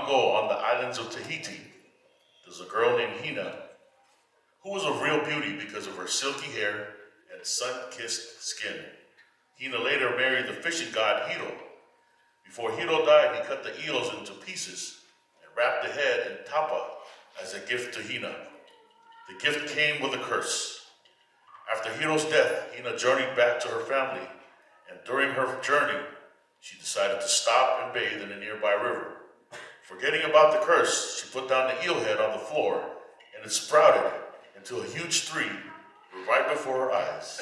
ago on the islands of Tahiti, there's a girl named Hina who was a real beauty because of her silky hair and sun-kissed skin. Hina later married the fishing god Hiro. Before Hiro died, he cut the eels into pieces and wrapped the head in tapa as a gift to Hina. The gift came with a curse. After Hiro's death, Hina journeyed back to her family, and during her journey, she decided to stop and bathe in a nearby river. Forgetting about the curse, she put down the eel head on the floor, and it sprouted into a huge tree right before her eyes.